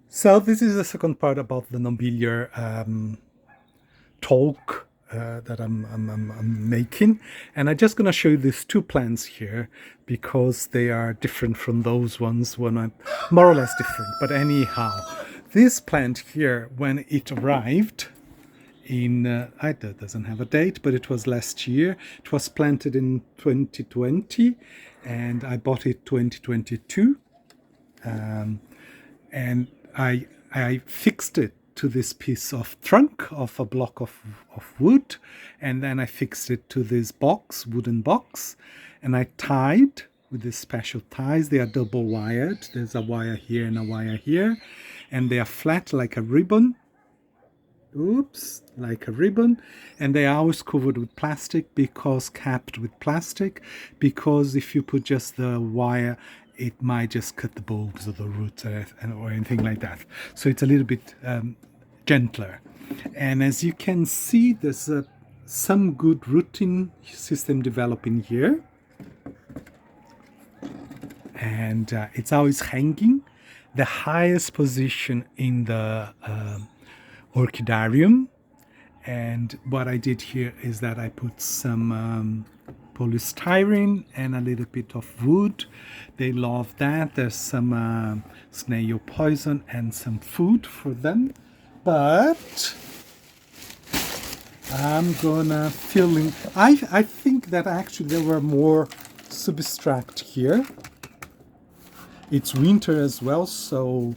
So this is the second part about the nobilior talk that I'm making, and I'm just going to show you these two plants here because they are different from those ones when I'm more or less different. But anyhow, this plant here, when it arrived in, it doesn't have a date, but it was last year. It was planted in 2020, and I bought it 2022. And I fixed it to this piece of trunk of a block of wood, and then I fixed it to this box, wooden box, and I tied with these special ties. They are double wired. There's a wire here and a wire here, and they are flat like a ribbon. Oops, like a ribbon, and they are always covered with plastic, because capped with plastic, because if you put just the wire, it might just cut the bulbs or the roots or anything like that. So it's a little bit gentler. And as you can see, there's some good rooting system developing here, and it's always hanging. The highest position in the orchidarium. And what I did here is that I put some polystyrene and a little bit of wood. They love that. There's some snail poison and some food for them. But I'm gonna fill in. I think that actually there were more substrate here. It's winter as well, so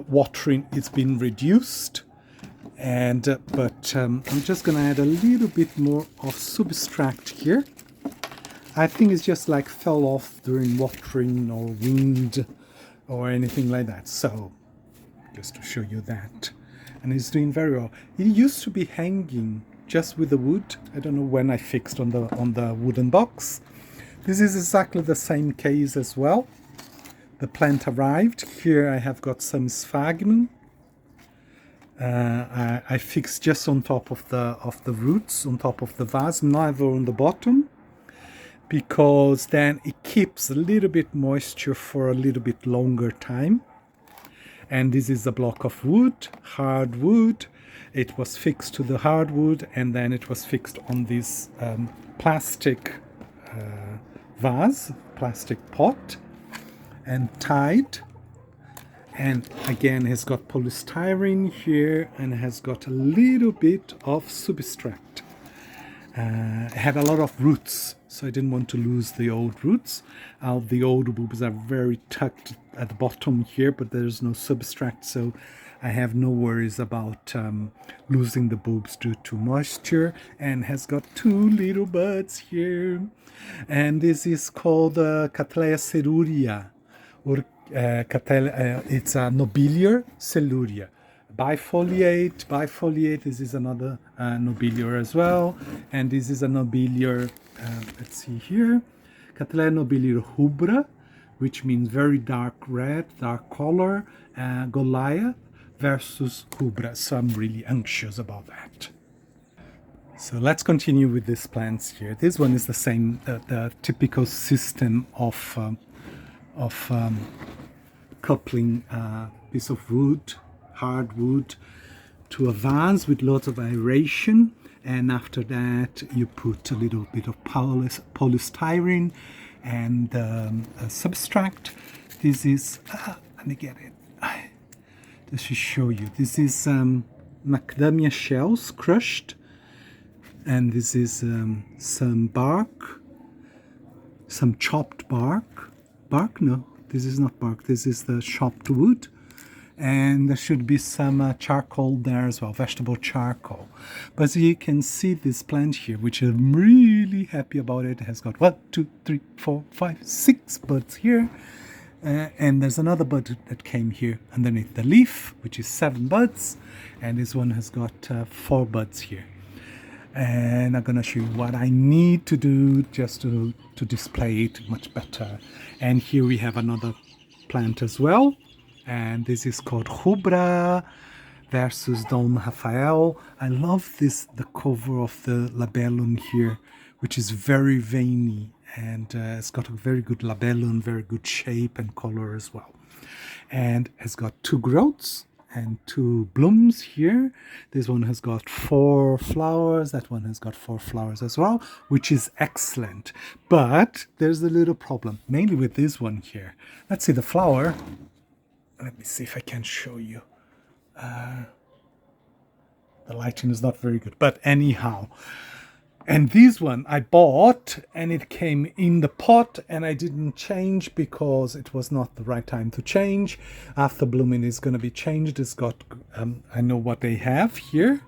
watering is been reduced. And but I'm just gonna add a little bit more of substrate here. I think it's just like fell off during watering or wind or anything like that. So just to show you that. And it's doing very well. It used to be hanging just with the wood. I don't know when I fixed on the wooden box. This is exactly the same case as well. The plant arrived. Here I have got some sphagnum. I fixed just on top of the roots, on top of the vase, neither on the bottom, because then it keeps a little bit moisture for a little bit longer time. And this is a block of wood, hardwood. It was fixed to the hardwood, and then it was fixed on this plastic vase, plastic pot, and tied. And again, has got polystyrene here and has got a little bit of substrate. It had a lot of roots, so I didn't want to lose the old roots. The old bulbs are very tucked at the bottom here, but there's no substrate, so I have no worries about losing the bulbs due to moisture. And has got two little buds here. And this is called Cattleya cerurea, or it's a nobilior cerurea. Bifoliate, this is another nobilior as well. And this is a nobilior, let's see here, Cattleya nobilior rubra, which means very dark red, dark color, Goliath versus rubra. So I'm really anxious about that. So let's continue with these plants here. This one is the same, the typical system of coupling a piece of wood, hardwood, to a vase with lots of aeration, and after that you put a little bit of polystyrene and a substrate. This is, let me get it, just to show you. This is macadamia shells crushed, and this is some bark, some chopped bark. No, this is not bark, this is the chopped wood. And there should be some charcoal there as well, vegetable charcoal. But as you can see, this plant here, which I'm really happy about, it has got 1, 2, 3, 4, 5, 6 buds here. And there's another bud that came here underneath the leaf, which is 7 buds. And this one has got 4 buds here. And I'm gonna show you what I need to do just to display it much better. And here we have another plant as well, and this is called Rubra versus Don Rafael. I love this, the cover of the labellum here, which is very veiny, and it's got a very good labellum, very good shape and color as well. and has got 2 growths and 2 blooms here. This one has got 4 flowers, that one has got 4 flowers as well, which is excellent. But there's a little problem, mainly with this one here. Let's see the flower. Let me see if I can show you. The lighting is not very good, but anyhow. And this one I bought and it came in the pot and I didn't change because it was not the right time to change. After blooming is going to be changed. It's got, I know what they have here.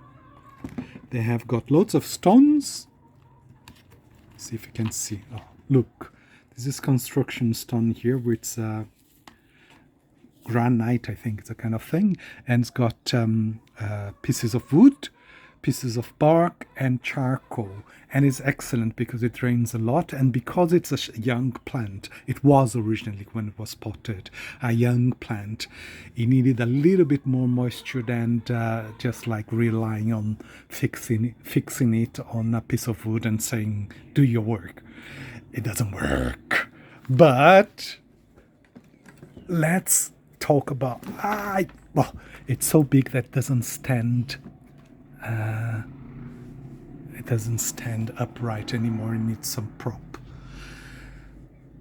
They have got loads of stones. See if you can see. Oh, look, this is construction stone here with granite, I think it's a kind of thing. And it's got pieces of wood, pieces of bark and charcoal, and it's excellent because it rains a lot, and because it's a young plant, it was originally, when it was potted, a young plant, it needed a little bit more moisture than just like relying on fixing it on a piece of wood and saying do your work. It doesn't work. But let's talk about well, it's so big that it doesn't stand upright anymore. It needs some prop.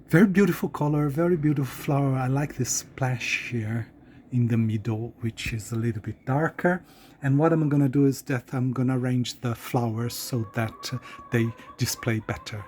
Very beautiful color, very beautiful flower. I like this splash here in the middle, which is a little bit darker. And what I'm gonna do is that I'm gonna arrange the flowers so that they display better.